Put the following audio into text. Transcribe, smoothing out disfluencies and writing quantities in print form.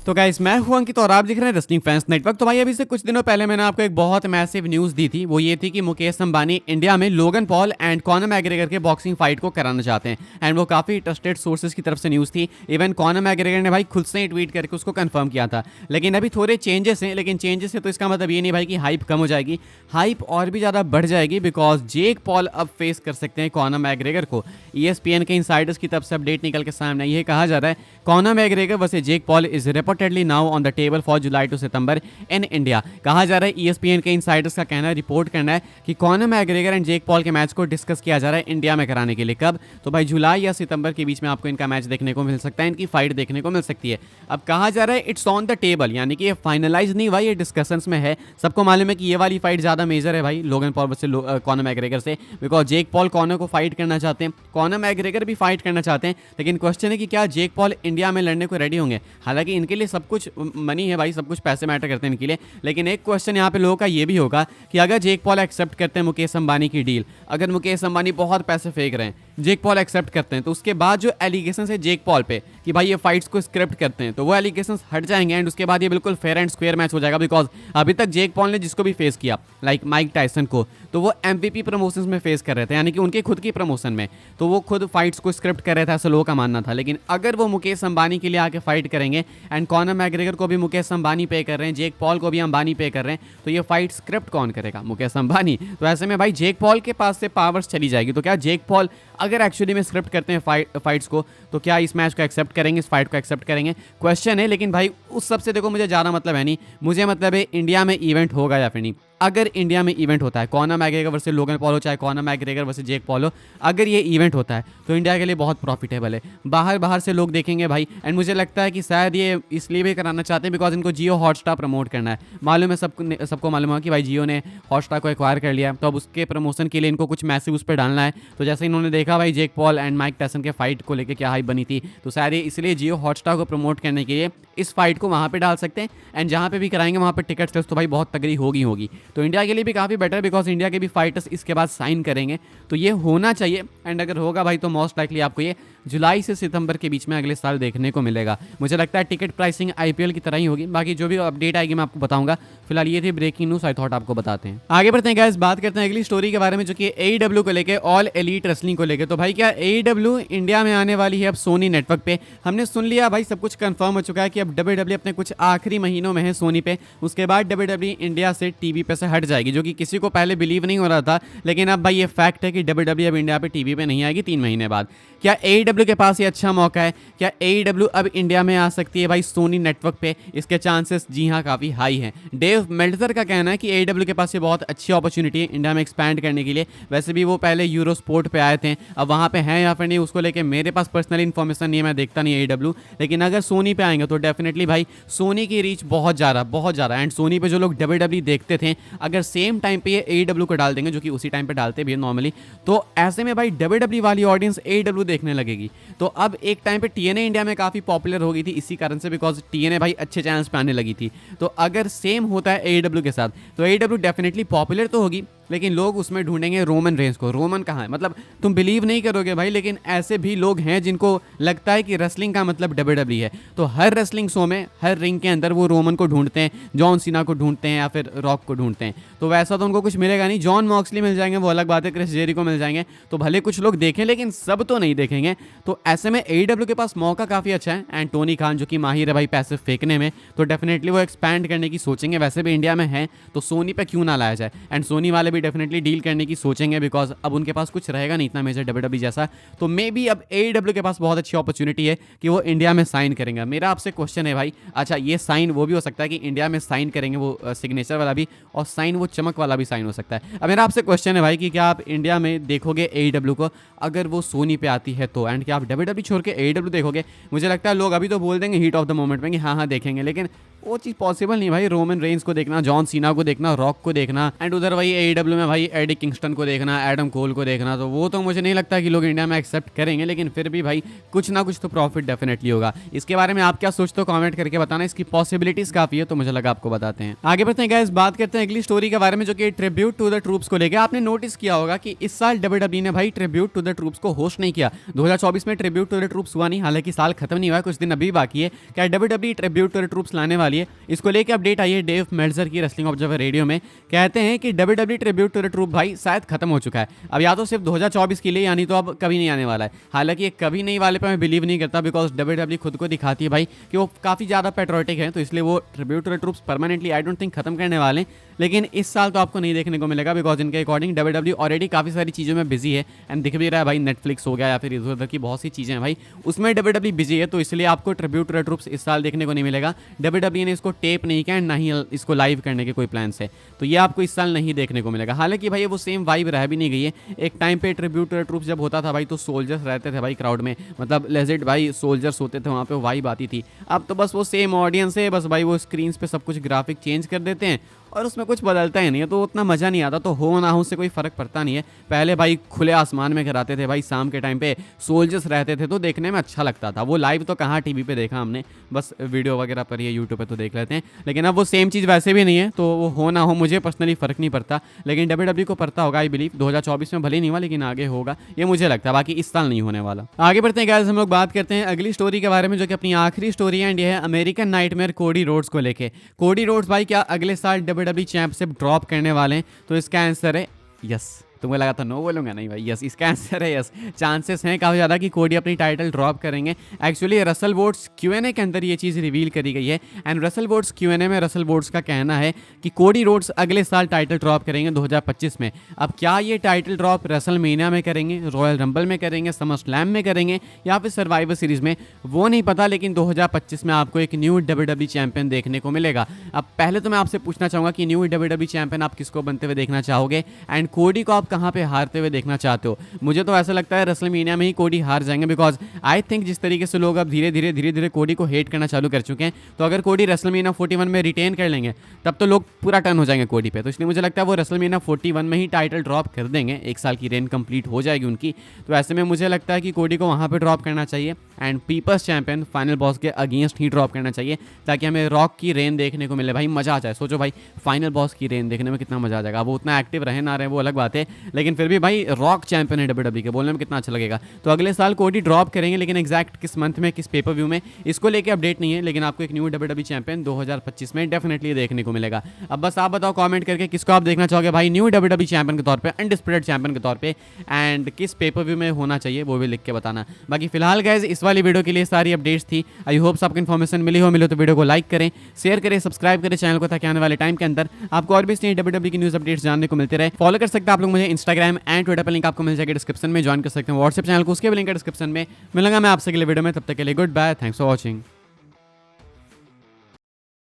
तो गाइस मैं हूं अंकित और आप देख रहे हैं रेसलिंग फैंस नेटवर्क। तो भाई अभी से कुछ दिनों पहले मैंने आपको एक बहुत मैसिव न्यूज़ दी थी। वो ये थी कि मुकेश अंबानी इंडिया में Logan Paul and Conor McGregor के बॉक्सिंग फाइट को कराना चाहते हैं। एंड वो काफ़ी ट्रस्टेड सोर्सेज की तरफ से न्यूज़ थी। इवन कॉनर मैग्रेगर ने भाई खुद से ही ट्वीट करके उसको कंफर्म किया था। लेकिन अभी थोड़े चेंजेस हैं, लेकिन चेंजेस है तो इसका मतलब ये नहीं भाई कि हाइप कम हो जाएगी, हाइप और भी ज़्यादा बढ़ जाएगी। बिकॉज जेक पॉल अब फेस कर सकते हैं कॉनर मैग्रेगर को। ESPN के इनसाइडर्स की तरफ से अपडेट निकल के सामने ये कहा जा रहा है Conor McGregor versus Jake Paul is reportedly now on the table for July to September in India. कहा जा रहा है ESPN के इनसाइडर्स का कहना है, रिपोर्ट करना है कि Conor McGregor and Jake Paul के मैच को डिस्कस किया जा रहा है इंडिया में कराने के लिए। कब? तो भाई जुलाई या सितंबर के बीच में आपको इनका मैच देखने को मिल सकता है, इनकी फाइट देखने को मिल सकती है। अब कहा जा रहा है इट्स ऑन द टेबल, यानी कि ये फाइनलाइज नहीं हुआ, ये डिस्कशंस में है। सबको मालूम है कि ये वाली फाइट ज़्यादा मेजर है भाई Logan Paul versus Conor McGregor से। बिकॉज जेक पॉल कॉनर को फाइट करना चाहते हैं, कॉनर मैग्रेगर भी फाइट करना चाहते हैं। लेकिन क्वेश्चन है कि क्या जेक पॉल इंडिया में लड़ने को रेडी होंगे। हालांकि इनके लिए सब कुछ मनी है भाई, सब कुछ पैसे मैटर करते हैं इनके लिए। लेकिन एक क्वेश्चन यहाँ पे लोगों का ये भी होगा कि अगर जेक पॉल एक्सेप्ट करते हैं मुकेश अंबानी की डील, अगर मुकेश अंबानी बहुत पैसे फेंक रहे हैं, जेक पॉल एक्सेप्ट करते हैं, तो उसके बाद जो एलिगेशन है जेक पॉल पे कि भाई ये फाइट्स को स्क्रिप्ट करते हैं, तो वो एलिगेशन हट जाएंगे एंड उसके बाद ये बिल्कुल फेयर एंड स्क्वेयर मैच हो जाएगा। बिकॉज अभी तक जेक पॉल ने जिसको भी फेस किया लाइक माइक टायसन को, तो वो MVP प्रमोशंस में फेस कर रहे थे, यानी कि उनके खुद की प्रमोशन में, तो वो खुद फाइट्स को स्क्रिप्ट कर रहे थे, ऐसा लोगों का मानना था। लेकिन अगर वो मुकेश अंबानी के लिए आके फाइट करेंगे एंड कॉनर मैग्रेगर को भी मुकेश अंबानी पे कर रहे हैं, जेक पॉल को भी अंबानी पे कर रहे हैं, तो ये फाइट स्क्रिप्ट कौन करेगा? मुकेश अंबानी। तो ऐसे में भाई जेक पॉल के पास से पावर्स चली जाएगी। तो क्या जेक पॉल अगर एक्चुअली में स्क्रिप्ट करते हैं फाइट्स को, तो क्या इस मैच को एक्सेप्ट करेंगे, इस फाइट को एक्सेप्ट करेंगे? क्वेश्चन है। लेकिन भाई उस सबसे देखो मुझे ज़्यादा मतलब है नहीं, मुझे मतलब है इंडिया में इवेंट होगा या फिर नहीं। अगर इंडिया में इवेंट होता है, Conor McGregor versus Logan Paul हो, चाहे Connor McGregor versus Jake Paul हो, अगर ये इवेंट होता है तो इंडिया के लिए बहुत प्रॉफिटेबल है। बाहर से लोग देखेंगे भाई। एंड मुझे लगता है कि शायद ये इसलिए भी कराना चाहते हैं बिकॉज इनको जियो हॉटस्टार प्रमोट करना है। मालूम है सबको मालूम है कि भाई जियो ने हॉटस्टार को एक्वायर कर लिया है, तो अब उसके प्रमोशन के लिए इनको कुछ मैसेज उस पर डालना है। तो जैसे इन्होंने देखा भाई Jake Paul and Mike Tyson के फाइट को लेकर क्या हाइप बनी थी, तो शायद ये इसलिए जियो हॉटस्टार को प्रमोट करने के लिए इस फाइट को वहाँ पे डाल सकते हैं। एंड जहाँ पे भी कराएंगे वहाँ पे टिकट सेल्स तो भाई बहुत तगड़ी होगी। तो इंडिया के लिए भी काफ़ी बेटर है बिकॉज इंडिया के भी फाइटर्स इसके बाद साइन करेंगे, तो ये होना चाहिए। एंड अगर होगा भाई तो मोस्ट लाइकली आपको ये जुलाई से सितंबर के बीच में अगले साल देखने को मिलेगा। मुझे लगता है टिकट प्राइसिंग IPL की तरह ही होगी। बाकी जो भी अपडेट आएगी मैं आपको बताऊंगा। फिलहाल ये थी ब्रेकिंग न्यूज़, आई थॉट आपको बताते हैं। आगे बढ़ते हैं गाइस, बात करते हैं अगली स्टोरी के बारे में जो कि AEW को लेकर, ऑल एलीट रेसलिंग को लेकर। तो भाई क्या AEW इंडिया में आने वाली है अब सोनी नेटवर्क पे? हमने सुन लिया भाई, सब कुछ कंफर्म हो चुका है कि अब WWE अपने कुछ आखिरी महीनों में है सोनी पे। उसके बाद WWE इंडिया से टीवी पे से हट जाएगी, जो कि किसी को पहले बिलीव नहीं हो रहा था। लेकिन अब भाई ये फैक्ट है कि WWE अब इंडिया पे टीवी पे नहीं आएगी 3 महीने बाद। क्या AEW के पास ये अच्छा मौका है? क्या AEW अब इंडिया में आ सकती है भाई सोनी नेटवर्क पे? इसके चांसेस जी हाँ काफ़ी हाई हैं। डेव मेल्टजर का कहना है कि AEW के पास ये बहुत अच्छी अपॉर्चुनिटी है इंडिया में एक्सपैंड करने के लिए। वैसे भी वो पहले यूरो स्पोर्ट पे आए थे, अब वहाँ पे हैं या फिर नहीं उसको लेके मेरे पास पर्सनली इन्फॉर्मेशन नहीं है, मैं देखता नहीं AEW। लेकिन अगर सोनी पे आएंगे तो डेफिनेटली भाई सोनी की रीच बहुत ज़्यादा। एंड सोनी पे जो लोग WWE देखते थे, अगर सेम टाइम पे ये AEW को डाल देंगे, जो कि उसी टाइम पे डालते भी है नॉर्मली, तो ऐसे में भाई WWE वाली ऑडियंस AEW देखने लगेगी। तो अब एक टाइम पे TNA इंडिया में काफ़ी पॉपुलर हो गई थी इसी कारण से, बिकॉज TNA भाई अच्छे चैनल्स पे आने लगी थी। तो अगर सेम होता है AEW के साथ, तो AEW डेफिनेटली पॉपुलर तो होगी, लेकिन लोग उसमें ढूंढेंगे रोमन रेंस को। रोमन कहाँ है? मतलब तुम बिलीव नहीं करोगे भाई, लेकिन ऐसे भी लोग हैं जिनको लगता है कि रेसलिंग का मतलब WWE है। तो हर रेसलिंग शो में, हर रिंग के अंदर वो रोमन को ढूंढते हैं, जॉन सीना को ढूंढते हैं या फिर रॉक को ढूंढते हैं। तो वैसा तो उनको कुछ मिलेगा नहीं। जॉन मॉक्सली मिल जाएंगे, वो अलग बात है, क्रिस जेरिको मिल जाएंगे, तो भले कुछ लोग देखें लेकिन सब तो नहीं देखेंगे। तो ऐसे में AEW के पास मौका काफ़ी अच्छा है। एंड टोनी खान जो कि माहिर है भाई पैसे फेंकने में, तो डेफिनेटली वो एक्सपैंड करने की सोचेंगे। वैसे भी इंडिया में है तो सोनी पे क्यों ना लाया जाए। एंड सोनी वाले भी डेफिनेटली डील करने की सोचेंगे बिकॉज अब उनके पास कुछ रहेगा नहीं इतना मेजर WWE जैसा। तो मे बी अब AEW के पास बहुत अच्छी अपॉर्चुनिटी है कि वो इंडिया में साइन करेंगे। मेरा आपसे क्वेश्चन है भाई, अच्छा ये साइन वो भी हो सकता है कि इंडिया में साइन करेंगे वो सिग्नेचर वाला भी, और साइन वो चमक वाला भी साइन हो सकता है। अब मेरा आपसे क्वेश्चन है भाई कि क्या आप इंडिया में देखोगे AEW को अगर वो सोनी पे आती है तो? एंड क्या आप WWE छोड़ के AEW देखोगे? मुझे लगता है लोग अभी तो बोल देंगे हीट ऑफ द मोमेंट में कि हाँ देखेंगे, लेकिन वो चीज़ पॉसिबल नहीं भाई। रोमन रेंस को देखना, जॉन सीना को देखना, रॉक को देखना, एंड उधर वही एडब्ल्यू में भाई एडी किंगस्टन को देखना, एडम कोल को देखना, तो वो तो मुझे नहीं लगता कि लोग इंडिया में एक्सेप्ट करेंगे। लेकिन फिर भी भाई कुछ ना कुछ तो प्रॉफिट डेफिनेटली होगा। इसके बारे में आप क्या सोचते हो कमेंट करके बताना। इसकी पॉसिबिलिटीज काफी है, तो मुझे लगा आपको बताते हैं। आगे बढ़ते हैं गाइस, बात करते हैं अगली स्टोरी के बारे में, जो कि ट्रिब्यूट टू द ट्रूप्स को लेकर। आपने नोटिस किया होगा कि इस साल डब्ल्यूडब्ल्यूई ने भाई ट्रिब्यूट टू द ट्रूप्स को होस्ट नहीं किया। 2024 में ट्रिब्यूट टू द ट्रूप्स हुआ नहीं, हालांकि साल खत्म नहीं हुआ है, कुछ दिन अभी बाकी है। क्या WWE tribute to the troops लाने वाली है? इसको लेकर अपडेट आई है डेव मेल्जर की रेसलिंग ऑब्जर्वर रेडियो में। कहते हैं कि WWE tribute to the troop भाई शायद खत्म हो चुका है अब, या तो सिर्फ 2024 के लिए, यानी तो अब कभी नहीं आने वाला है। हालांकि ये कभी नहीं वाले पे मैं बिलीव नहीं करता, बिकॉज डब्ल्यूडब्ल्यूई खुद को दिखाती है भाई कि वो काफ़ी ज़्यादा पेट्रोटिक है, तो इसलिए वो tribute to the troops permanently I don't think खत्म करने वाले। लेकिन इस साल तो आपको नहीं देखने को मिलेगा, बिकॉज इनके अकॉर्डिंग डब्ल्यूडब्ल्यूई ऑलरेडी काफ़ी सारी चीज़ों में बिजी है, एंड दिख भी रहा है भाई, नेटफ्लिक्स हो गया या फिर इधर उधर की बहुत सी चीज़ें हैं भाई, उसमें डब्ल्यूडब्ल्यूई बिजी है, तो इसलिए आपको ट्रिब्यूट टू द ट्रूप्स इस साल देखने को नहीं मिलेगा। डब्ल्यूडब्ल्यूई ने इसको टेप नहीं किया, ना ही इसको लाइव करने के कोई प्लान्स है, तो ये आपको इस साल नहीं देखने को मिलेगा। हालांकि भाई वो सेम वाइब रह भी नहीं गई है। एक टाइम पे ट्रिब्यूट टू द ट्रूप्स जब होता था भाई, तो सोल्जर्स रहते थे भाई क्राउड में, मतलब लेजिट भाई सोल्जर्स होते थे वहाँ पे, वाइब आती थी। अब तो बस वो सेम ऑडियंस है, बस भाई वो स्क्रीन पे सब कुछ ग्राफिक चेंज कर देते हैं और उसमें कुछ बदलता ही नहीं है, तो उतना मज़ा नहीं आता। तो हो ना हो उससे कोई फ़र्क पड़ता नहीं है। पहले भाई खुले आसमान में कराते थे भाई, शाम के टाइम पे सोल्जर्स रहते थे, तो देखने में अच्छा लगता था। वो लाइव तो कहाँ टीवी पे देखा हमने, बस वीडियो वगैरह पर ही यूट्यूब पे तो देख लेते हैं। लेकिन अब वो सेम चीज़ वैसे भी नहीं है, तो वो हो ना हो मुझे पर्सनली फ़र्क नहीं पड़ता। लेकिन डब्ल्यूडब्ल्यूई को पड़ता होगा, आई बिलीव 2024 में भले नहीं हुआ, लेकिन आगे होगा, ये मुझे लगता है। बाकी इस साल नहीं होने वाला। आगे बढ़ते हैं गाइस, हम लोग बात करते हैं अगली स्टोरी के बारे में, जो कि अपनी आखिरी स्टोरी है, एंड ये है अमेरिकन नाइटमेयर कोडी रोड्स को लेके। कोडी रोड्स भाई क्या अगले साल डब्ल्यूडब्ल्यूई चैंपियनशिप ड्रॉप करने वाले हैं? तो इसका आंसर है यस। तुम्हें लगा था नो बोलूंगा, नहीं भाई यस, इसका आंसर है यस। चांसेस हैं काफ़ी ज़्यादा कि कोडी अपनी टाइटल ड्रॉप करेंगे। एक्चुअली रसल वोट्स Q&A के अंदर ये चीज़ रिवील करी गई है, एंड रसल वोट्स Q&A में रसल वोट्स का कहना है कि कोडी रोड्स अगले साल टाइटल ड्रॉप करेंगे 2025 में। अब क्या ये टाइटल ड्रॉप रेसल मेनिया में करेंगे, रॉयल रंबल में करेंगे, समर स्लैम में करेंगे, या फिर सर्वाइवर सीरीज में, वो नहीं पता। लेकिन 2025 में आपको एक न्यू डब्ल्यूडब्ल्यूई चैंपियन देखने को मिलेगा। अब पहले तो मैं आपसे पूछना चाहूँगा कि न्यू डब्ल्यूडब्ल्यूई चैंपियन आप किसको बनते हुए देखना चाहोगे, एंड कोडी को आप कहाँ पे हारते हुए देखना चाहते हो? मुझे तो ऐसा लगता है रेसलमेनिया में ही कोडी हार जाएंगे, बिकॉज आई थिंक जिस तरीके से लोग अब धीरे धीरे कोडी को हेट करना चालू कर चुके हैं, तो अगर कोडी रेसलमेनिया 41 में रिटेन कर लेंगे तब तो लोग पूरा टर्न हो जाएंगे कोडी पे। तो इसलिए मुझे लगता है वो रेसलमेनिया 41 में ही टाइटल ड्रॉप कर देंगे, एक साल की रेन कंप्लीट हो जाएगी उनकी। तो ऐसे में मुझे लगता है कि कोडी को वहाँ पर ड्रॉप करना चाहिए, and people's champion final boss के अगेंस्ट ही ड्रॉप करना चाहिए, ताकि हमें रॉक की रेन देखने को मिले। भाई मजा आ जाए, सोचो भाई फाइनल बॉस की रेन देखने में कितना मजा आ जाएगा। वो उतना एक्टिव रहे ना रहे वो अलग बात है, लेकिन फिर भी भाई रॉक चैंपियन है डब्ल्यूडब्ल्यूई के, बोलने में कितना अच्छा लगेगा। तो अगले साल कोडी ड्रॉप करेंगे, लेकिन एग्जैक्ट किस मंथ में, किस पेपर व्यू में, इसको लेके अपडेट नहीं है। लेकिन आपको एक न्यू डब्ल्यूडब्ल्यूई चैंपियन 2025 में डेफिनेटली देखने को मिलेगा। अब बस आप बताओ कमेंट करके किसको आप देखना चाहोगे भाई न्यू डब्ल्यूडब्ल्यूई चैंपियन के तौर पे, अनडिस्प्यूटेड चैंपियन के तौर पे, एंड किस पेपर व्यू में होना चाहिए वो भी लिख के बताना। बाकी फिलहाल गाइस इस वाली वीडियो के लिए सारी अपडेट्स थी। आई होप्स आपको इन्फॉर्मेशन मिले तो वीडियो को लाइक करें, शेयर करें, सब्सक्राइब करें चैनल को, ताकि आने वाले टाइम के अंदर आपको और भी डब्ल्यूडब्ल्यूई की न्यूज़ अपडेट्स जानने को मिलते रहे। फॉलो कर सकते हैं आप लोग मुझे इंस्टाग्राम एंड ट्विटर पर, लिंक आपको मिल जाएगा डिस्क्रिप्शन में। ज्वाइन कर सकते हैं व्हाट्सएप चैनल को, उसके भी लिंक है डिस्क्रिप्शन में। मिलूंगा मैं आपसे अगले वीडियो में, तब तक के लिए good bye, thanks for watching.